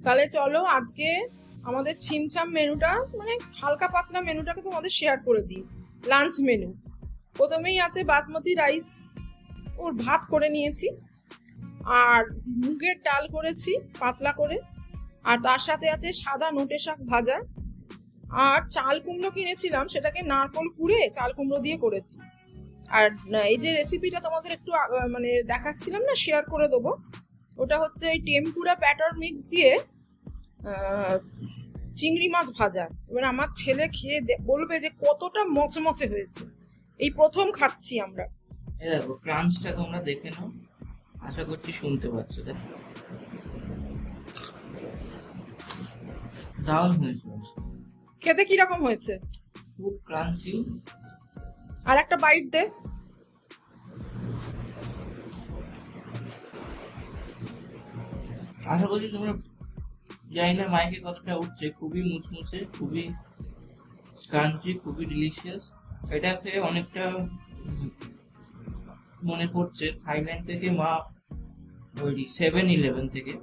তাহলে চলো আজকে আমাদের ছিমছাম মেনুটা, মানে হালকা পাতলা মেনুটাকে তোমাদের শেয়ার করে দিই। লাঞ্চ মেনু প্রথমেই আছে বাসমতি রাইস, ওর ভাত করে নিয়েছি, আর মুগের ডাল করেছি পাতলা করে, আর তার সাথে আছে সাদা নোটে শাক ভাজা, আর চাল কুমড়ো কিনেছিলাম, সেটাকে নারকোল কুড়ে চাল কুমড়ো দিয়ে করেছি। আর এই যে রেসিপিটা তোমাদের একটু মানে দেখাচ্ছিলাম না, শেয়ার করে দেবো, ওটা হচ্ছে ওই টেম্পুরা ব্যাটার মিক্স দিয়ে চিংড়ি মাছ ভাজা। এবার আমার ছেলে খেয়ে বলবে যে কতটা মচমচে হয়েছে, এই প্রথম খাচ্ছি আমরা। এই দেখো ক্রাঞ্চটা তোমরা দেখে নাও, আশা করছি শুনতে পাচ্ছ। দেখো দারুণ হয়েছে, খেতে কিরকম হয়েছে? খুব ক্রাঞ্চি। আর একটা বাইট দে। আশা করছি তোমরা, জানি না মাইকে কতটা উঠছে, খুবই মুচমুচে, খুবই ক্রাঞ্চি, খুবই ডিলিশিয়াস। এটা খেয়ে অনেকটা মনে পড়ছে থাইল্যান্ড থেকে মা ওই 7-11 থেকে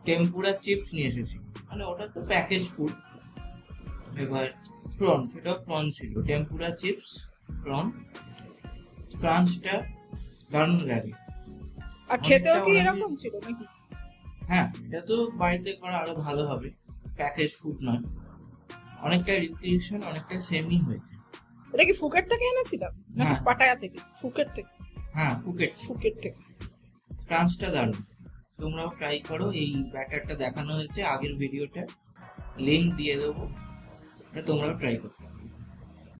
টেম্পুরা চিপস নিয়ে এসেছি। মানে ওটা তো প্যাকেজ ফুড। এবার প্রন, সেটাও প্রন ছিল, টেম্পুরা চিপস প্রন। ক্রাঞ্চটা দারুণ লাগে। আর খেতেও কি অনেকটা এরকম ছিল নাকি? হ্যাঁ, এটা তো বাড়িতে করা আরো ভালো হবে, প্যাকেজ ফুড নয়। অনেকটা রিক্রিয়েশন, অনেকটা সেমই হয়েছে। এটা কি ফুকেট থেকে এনেছিলাম নাকি হ্যাঁ। পাটায়া থেকে? ফুকেট থেকে। হ্যাঁ, ফুকেট। ফুকেট থেকে। ক্রাঞ্চটা দারুণ, তোমরাও ট্রাই করো। এই ব্যাটারটা দেখানো হয়েছে আগের ভিডিওটা, লিংক দিয়ে দেবো, তোমরাও ট্রাই করো।